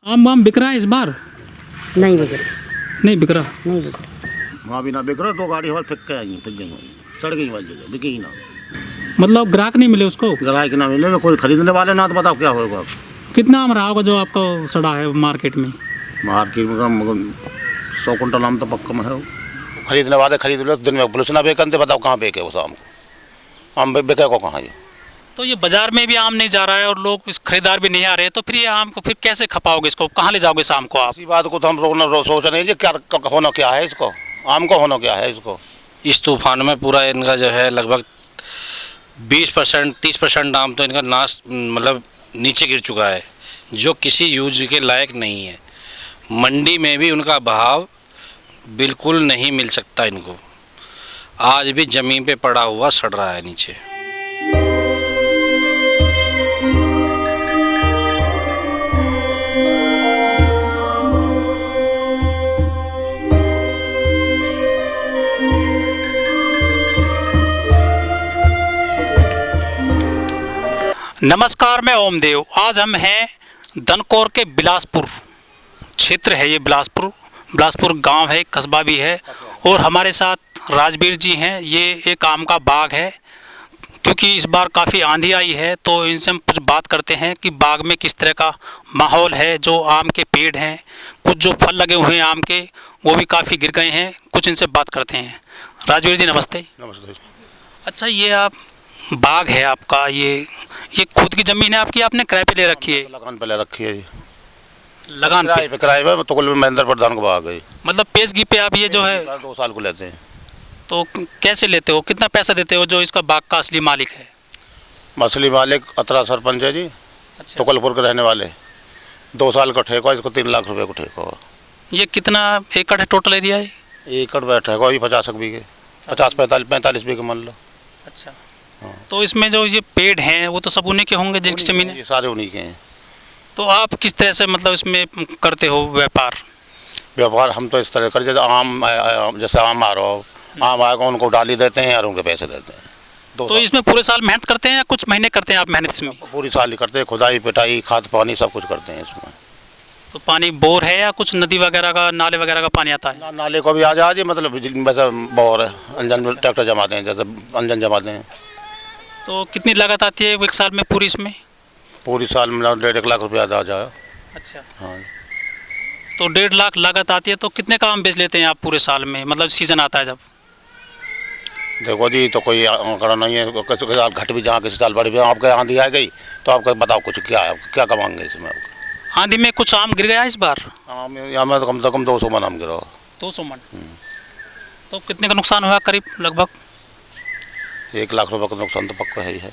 आम बिक रहा है इस बार? नहीं बिक रहा, नहीं बिक रहा। नहीं बिक रहा। वहाँ भी ना बिक रहा तो गाड़ी हमारी फिक गई सड़ गई वाली जगह बिकी ही ना। मतलब ग्राहक नहीं मिले उसको? ग्राहक ना मिले कोई खरीदने वाले ना, तो बताओ क्या होगा। कितना आम रहा होगा जो आपको सड़ा है मार्केट में? मार्केट में कम 100 कुंटल आम तो पक्का में है। खरीदने वाले खरीद लो, दिन में पुलिस ना बेकन दे, बताओ कहाँ बेके उस आम को। आम बेके को कहाँ ये? तो ये बाजार में भी आम नहीं जा रहा है और लोग इस खरीदार भी नहीं आ रहे, तो फिर ये आम को फिर कैसे खपाओगे? इसको कहाँ ले जाओगे इस आम को आप? इसी बात को तो हम लोग सोच रहे हैं जी, क्या होना क्या है इसको, आम को होना क्या है इसको। इस तूफान में पूरा इनका जो है लगभग 20% 30% आम तो इनका नाश मतलब नीचे गिर चुका है, जो किसी यूज के लायक नहीं है। मंडी में भी उनका भाव बिल्कुल नहीं मिल सकता इनको, आज भी ज़मीन पे पड़ा हुआ सड़ रहा है नीचे। नमस्कार, मैं ओमदेव। आज हम हैं दनकौर के बिलासपुर क्षेत्र है। ये बिलासपुर गांव है, कस्बा भी है, और हमारे साथ राजवीर जी हैं। ये एक आम का बाग है। क्योंकि इस बार काफ़ी आंधी आई है तो इनसे हम कुछ बात करते हैं कि बाग में किस तरह का माहौल है। जो आम के पेड़ हैं, कुछ जो फल लगे हुए हैं आम के, वो भी काफ़ी गिर गए हैं। कुछ इनसे बात करते हैं। राजवीर जी नमस्ते। नमस्ते। अच्छा, ये आप बाग है आपका, ये खुद की ज़मीन है आपकी, आपने किराए पे ले रखी है? लगान पे ले रखी है जी। लगान पे? किराए पे तो महेंद्र प्रधान को बाग है। मतलब पेशगी पे आप ये जो है 2 साल को लेते हैं। तो कैसे लेते हो, कितना पैसा देते हो जो इसका बाग का असली मालिक है? असली मालिक अतरा सरपंच है जी। अच्छा। तुकलपुर के रहने वाले। 2 साल का ठेका, इसको 3 लाख रुपए को ठेका। ये कितना एकड़ है टोटल एरिया है? एकड़ बैठा है 50 बीघे, 45 बीघे मान लो। अच्छा। तो इसमें जो ये पेड़ हैं वो तो सब उन्हीं के होंगे जिनकी ज़मीन है? ये सारे उन्हीं के हैं। तो आप किस तरह से मतलब इसमें करते हो व्यापार? व्यापार हम तो इस तरह कर, जैसे आम आ रहा हो, आम आएगा उनको डाली देते हैं और उनके पैसे देते हैं। तो इसमें पूरे साल मेहनत करते हैं या कुछ महीने करते हैं आप मेहनत इसमें? पूरी साल ही करते हैं, खुदाई पिटाई खाद पानी सब कुछ करते हैं इसमें। तो पानी बोर है या कुछ नदी वगैरह का, नाले वगैरह का पानी आता है? नाले को भी आ जा जी, मतलब वैसे बोर है, अंजन ट्रैक्टर जमाते हैं, जैसे अंजन जमाते हैं। तो कितनी लागत आती है एक साल में पूरी इसमें? पूरी साल में 1.5 लाख रुपया आ जाए। अच्छा। हाँ। तो 1.5 लाख लागत आती है, तो कितने का आम बेच लेते हैं आप पूरे साल में, मतलब सीजन आता है जब? देखो जी, तो कोई आंकड़ा नहीं है, किसी साल घट भी जहाँ किसी साल बढ़ भी। आपके आंधी आ गई तो आपको बताओ कुछ क्या है, क्या कमाएंगे इसमें? आंधी में कुछ आम गिर गया इस बार? आम यहाँ में तो कम से कम 200 मन आम गिरा। 200 मन? तो कितने का नुकसान हुआ करीब लगभग? 1 लाख रुपये का नुकसान तो पक्का है ही है।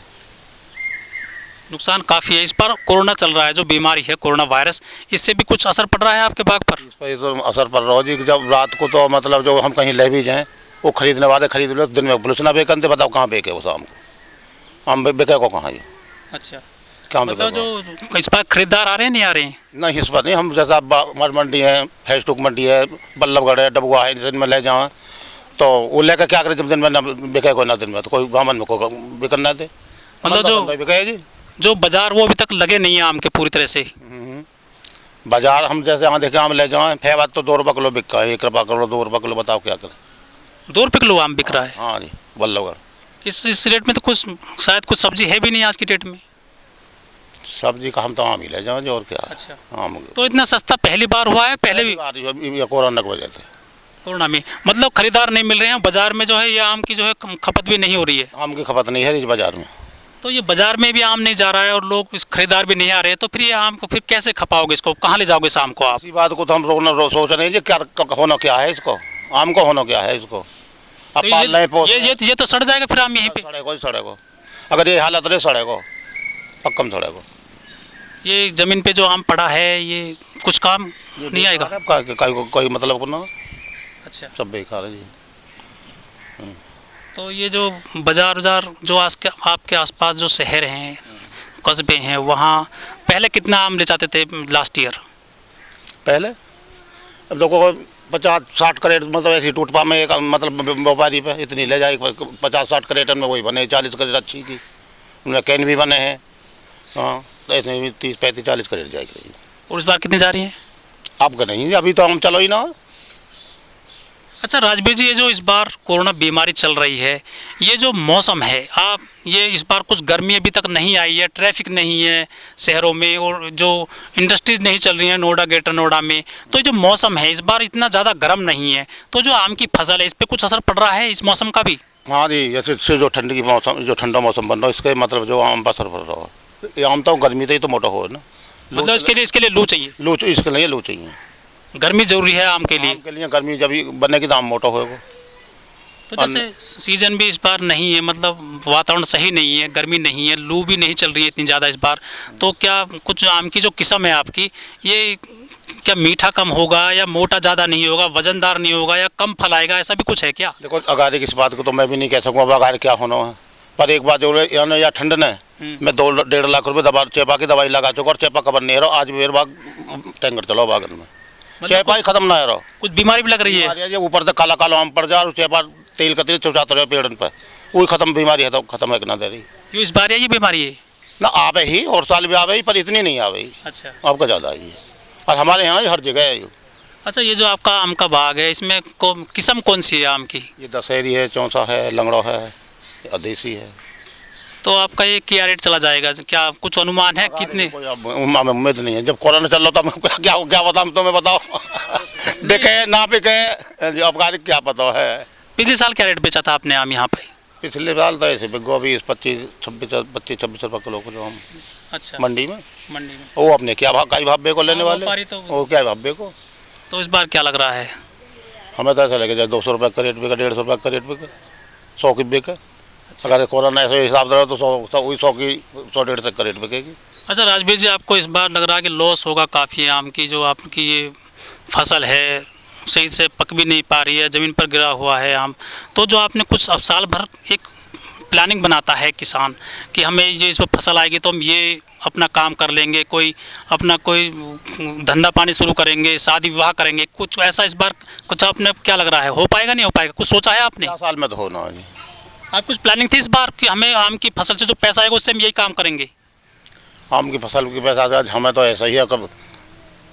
नुकसान काफ़ी है। इस पर कोरोना चल रहा है, जो बीमारी है कोरोना वायरस, इससे भी कुछ असर पड़ रहा है आपके बाग पर? इस पर तो असर पड़ रहा है जी। जब रात को तो मतलब जो हम कहीं ले भी जाएँ, वो खरीदने वाले खरीद लो, दिन में पुलिस ना बेकन दे, बताओ कहाँ बेके उस आम को। आम बेके को कहाँ ये? अच्छा। क्या मतलब जो इस बार खरीदार आ रहे हैं, नहीं आ रहे हैं? नहीं, इस पर नहीं। हम जैसा मंडी है, फेसबुक मंडी है, बल्लभगढ़ है, डबुआ है, दिन में ले जाओ तो वो लेकर क्या करें? जब दिन में ना बिके को ना दिन में, तो कोई गाँव में को बिकन ना दे। मतलब जो बाजार वो अभी तक लगे नहीं है आम के पूरी तरह से? बाजार हम जैसे यहाँ देखे आम ले जाएँ, फे बात तो 2 रुपये किलो बिका है, 1 रुपया किलो, 2 रुपये किलो, बताओ क्या करें? 2 रुपये किलो आम बिक रहा है? हाँ जी, बल्लभगढ़। इस रेट में तो कुछ शायद कुछ सब्जी है भी नहीं आज की डेट में। सब्जी का हम तो आम ही ले जाएँ और क्या। अच्छा। आम तो इतना सस्ता पहली बार हुआ है? पहले भी कोरोना की वजह से। कोरोना में मतलब खरीदार नहीं मिल रहे हैं बाजार में, जो है ये आम की जो है खपत भी नहीं हो रही है? आम की खपत नहीं है इस बाजार में। तो ये बाजार में भी आम नहीं जा रहा है और लोग इस खरीदार भी नहीं आ रहे, तो फिर ये आम को फिर कैसे खपाओगे? इसको कहाँ ले जाओगे इस आम को आप? इसी बात को तो हम लोग सोच रहे हैं जी, क्या होना क्या है इसको, आम को होना क्या है इसको। अब ये तो सड़ जाएगा फिर आम यहीं पे? सड़ेगा, अगर ये हालत रहे सड़ेगा, पक्का में सड़ेगा। ये ज़मीन पे जो आम पड़ा है ये कुछ काम नहीं आएगा? कोई मतलब को ना। अच्छा। सब बेकार है जी। तो ये जो बाजार जो आपके आसपास जो शहर हैं, कस्बे हैं, वहाँ पहले कितना आम ले जाते थे लास्ट ईयर? पहले अब देखो 50-60 करेट, मतलब ऐसी टूटपा में एक मतलब व्यापारी पे इतनी ले जाए, 50-60 करेटन में वही बने, 40 करेट अच्छी की, उनमें कैन भी बने हैं। हाँ, तो ऐसे 30-35-40 करेट जाएगी। और इस बार कितनी जा रही है? आपका नहीं, अभी तो हम चलो ही ना। अच्छा राजवीर जी, ये जो इस बार कोरोना बीमारी चल रही है, ये जो मौसम है, आप ये इस बार कुछ गर्मी अभी तक नहीं आई है, ट्रैफिक नहीं है शहरों में, और जो इंडस्ट्रीज नहीं चल रही हैं नोएडा, ग्रेटर नोएडा में, तो ये जो मौसम है इस बार इतना ज़्यादा गर्म नहीं है, तो जो आम की फसल है इस पर कुछ असर पड़ रहा है इस मौसम का भी? हाँ जी, जैसे इससे जो ठंड की मौसम, जो ठंडा मौसम बन रहा है, इसके मतलब जो आम पर असर पड़ रहा है। ये आम तो गर्मी तो ही तो मोटा हो ना, मतलब इसके लिए लू चाहिए? लू, इसके लिए लू चाहिए, गर्मी जरूरी है आम के लिए? आम के लिए गर्मी जब बनने की तो आम मोटा होगा। तो जैसे सीजन भी इस बार नहीं है, मतलब वातावरण सही नहीं है, गर्मी नहीं है, लू भी नहीं चल रही है इतनी ज़्यादा इस बार, तो क्या कुछ आम की जो किस्म है आपकी, ये क्या मीठा कम होगा या मोटा ज़्यादा नहीं होगा, वजनदार नहीं होगा या कम फल आएगा, ऐसा भी कुछ है क्या? देखो अगारे की इस बात को तो मैं भी नहीं कह सकूँगा अगारे क्या होना है, पर एक बात जरूर है, या ठंड ने मैं 2-1.5 लाख रुपए दवा चेपा की दवाई लगा चुका और चेपा कबर नहीं रहा, आज मेरे बाग टैंकर चलो बागन में, चेपा ही खत्म ना है रहा। कुछ बीमारी भी लग रही है? ये ऊपर से काला काला आम पड़ जाए और चेपा तेल का तेल चुचाते रहे पेड़न पर, वही खत्म बीमारी है, तो खत्म है कि ना दे रही। क्यों इस बार ये बीमारी है? ना आवे ही, और साल भी आवे ही, पर इतनी नहीं आवे ही। अच्छा, आपका ज़्यादा आई है, और हमारे यहाँ हर जगह है ये। अच्छा, ये जो आपका आम का बाग है इसमें किस्म कौन सी है आम की? ये दशहरी है, चौसा है, लंगड़ा है, देसी है। तो आपका ये क्या रेट चला जाएगा, क्या कुछ अनुमान है कितने? कोई उम्मीद नहीं है, जब कोरोना चल रहा था क्या क्या बताऊँ तुम्हें, बताओ बिके ना बिके, अब गाड़ी क्या पता है। पिछले साल क्या रेट बेचा था आपने आम यहाँ पे? पिछले साल तो ऐसे बिगो अभी 25-26 रुपये किलो को जो हम अच्छा, मंडी में मंडी में वो अपने क्या भाव का भाव को लेने हाँ, वाले, व्यापारी तो- वो क्या भाव को। तो इस बार क्या लग रहा है? हमें तो ऐसा लगे जैसे 200 रुपये का रेट बिका, 150 रुपये का रेट बिका, 100 की बिके। अगर कोरोना ऐसे हिसाब से रहा तो 100 की 100-150 तक का रेट बिकेगी। अच्छा राजवीर जी, आपको इस बार लग रहा है कि लॉस होगा काफ़ी आम की, जो आपकी ये फसल है सही से पक भी नहीं पा रही है, ज़मीन पर गिरा हुआ है आम, तो जो आपने कुछ अब साल भर एक प्लानिंग बनाता है किसान कि हमें ये इस पर फसल आएगी तो हम ये अपना काम कर लेंगे, कोई अपना कोई धंधा पानी शुरू करेंगे, शादी विवाह करेंगे, कुछ ऐसा इस बार कुछ आपने क्या लग रहा है, हो पाएगा नहीं हो पाएगा, कुछ सोचा है आपने? 4 साल में तो होना है। आप कुछ प्लानिंग थी इस बार कि हमें आम की फसल से जो पैसा आएगा उससे हम यही काम करेंगे? आम की फसल की पैसा आज हमें तो ऐसा ही है, कब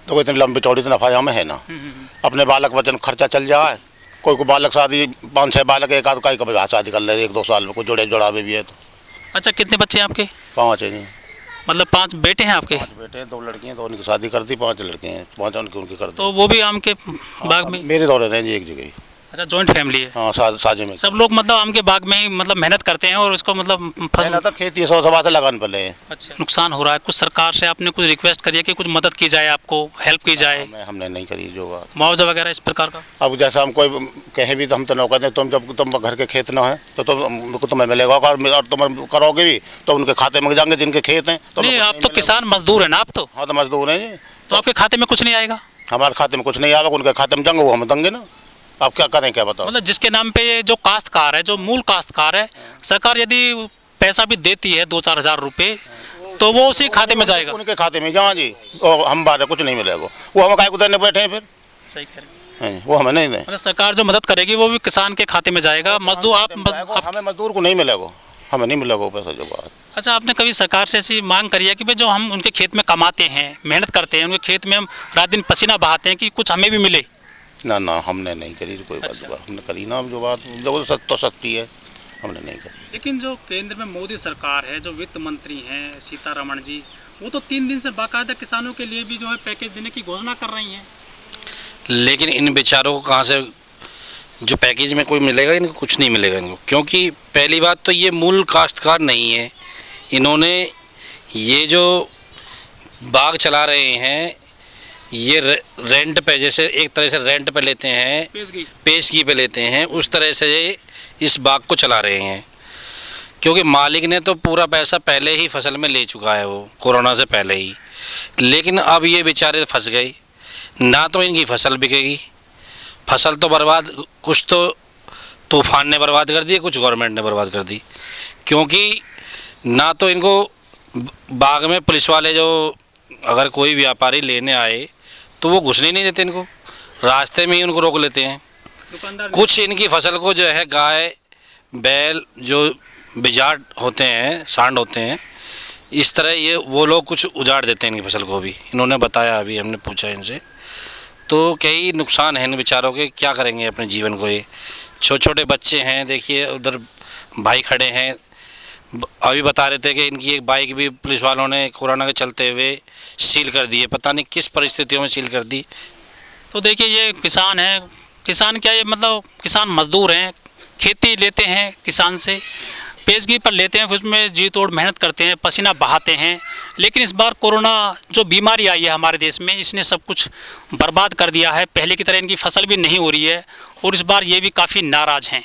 तो इतनी लंबी चौड़ी तो नफा हमें है ना, अपने बालक बच्चन खर्चा चल जाए, कोई को बालक शादी 5-6 बालक एक आध का ही कभी शादी कर ले 1-2 साल में, कोई जुड़ावे भी है तो। अच्छा, कितने बच्चे हैं आपके? 5 है जी। मतलब 5 बेटे हैं आपके? 5 बेटे हैं, 2 लड़की हैं, तो उनकी शादी कर दी, 5 लड़के हैं, 5 उनकी कर दी। तो वो भी आम के बाग में? मेरे दौरे रहे जी एक जगह ही। अच्छा, जॉइंट फैमिली है? हाँ, साझे में सब लोग मतलब आम के बाग में ही मतलब मेहनत करते हैं और इसको मतलब फसल तो खेती 100 सवा से लगान पड़े हैं। अच्छा, नुकसान हो रहा है, कुछ सरकार से आपने कुछ रिक्वेस्ट करी है कि कुछ मदद की जाए, आपको हेल्प की जाए, हमने नहीं करी जो बात। मुआवजा वगैरह इस प्रकार का? अब जैसा हम कोई कहें भी तो हम तो न कहते, तुम जब तुम घर के खेत ना है तो तुम्हें मिलेगा, और तुम करोगे भी तो उनके खाते में जाएंगे जिनके खेत हैं। तो नहीं, आप तो किसान मजदूर है ना आप तो? हाँ, तो मजदूर हैं जी। तो आपके खाते में कुछ नहीं आएगा? हमारे खाते में कुछ नहीं आएगा, उनके खाते में जाएंगे, वो हम देंगे ना। आप क्या करें, क्या बताओ। मतलब जिसके नाम पे ये जो काश्तकार है, जो मूल काश्तकार है, सरकार यदि पैसा भी देती है 2-4 हज़ार रुपये, तो वो उसी खाते में जाएगा? उनके खाते में जहाँ जी, और हम बाहर कुछ नहीं मिलेगा, वो हम काय को देने बैठे हैं फिर। सही करें, वो हमें नहीं दें। मतलब सरकार जो मदद करेगी वो भी किसान के खाते में जाएगा। मजदूर आप हमें मजदूर को नहीं मिलेगा, हमें नहीं मिलेगा वो पैसा जो बात। अच्छा, आपने कभी सरकार से ऐसी मांग करी है कि भाई जो हम उनके खेत में कमाते हैं, मेहनत करते हैं, उनके खेत में हम रात दिन पसीना बहाते हैं, कि कुछ हमें भी मिले? ना, हमने नहीं करी कोई बात। अच्छा। हमने करी ना जो बात, जो तो सस्ती है, हमने नहीं करी। लेकिन जो केंद्र में मोदी सरकार है, जो वित्त मंत्री हैं सीतारमण जी, वो तो 3 दिन से बाकायदा किसानों के लिए भी जो है पैकेज देने की घोषणा कर रही हैं। लेकिन इन बेचारों को कहाँ से जो पैकेज में कोई मिलेगा, इनको कुछ नहीं मिलेगा इनको, क्योंकि पहली बात तो ये मूल काश्तकार नहीं है। इन्होंने ये जो बाग चला रहे हैं ये रेंट पे, जैसे एक तरह से रेंट पे लेते हैं, पेशगी पे लेते हैं, उस तरह से ये इस बाग को चला रहे हैं। क्योंकि मालिक ने तो पूरा पैसा पहले ही फसल में ले चुका है, वो कोरोना से पहले ही। लेकिन अब ये बेचारे फंस गए, ना तो इनकी फसल बिकेगी, फसल तो बर्बाद, कुछ तो तूफान ने बर्बाद कर दी, कुछ गवर्नमेंट ने बर्बाद कर दी। क्योंकि ना तो इनको बाग में पुलिस वाले, जो अगर कोई व्यापारी लेने आए तो वो घुसने नहीं देते इनको, रास्ते में ही उनको रोक लेते हैं। कुछ इनकी फसल को जो है गाय बैल, जो बिजाट होते हैं, सांड होते हैं, इस तरह ये वो लोग कुछ उजाड़ देते हैं इनकी फसल को भी, इन्होंने बताया, अभी हमने पूछा इनसे। तो कई नुकसान हैं इन बेचारों के, क्या करेंगे अपने जीवन को ये। छोटे छोटे बच्चे हैं, देखिए उधर भाई खड़े हैं, अभी बता रहे थे कि इनकी एक बाइक भी पुलिस वालों ने कोरोना के चलते हुए सील कर दी है, पता नहीं किस परिस्थितियों में सील कर दी। तो देखिए ये किसान है, किसान क्या, ये मतलब किसान मजदूर हैं, खेती लेते हैं किसान से, पेशगी पर लेते हैं, फिर उसमें जी तोड़ मेहनत करते हैं, पसीना बहाते हैं। लेकिन इस बार कोरोना जो बीमारी आई है हमारे देश में, इसने सब कुछ बर्बाद कर दिया है। पहले की तरह इनकी फसल भी नहीं हो रही है और इस बार ये भी काफ़ी नाराज़ हैं।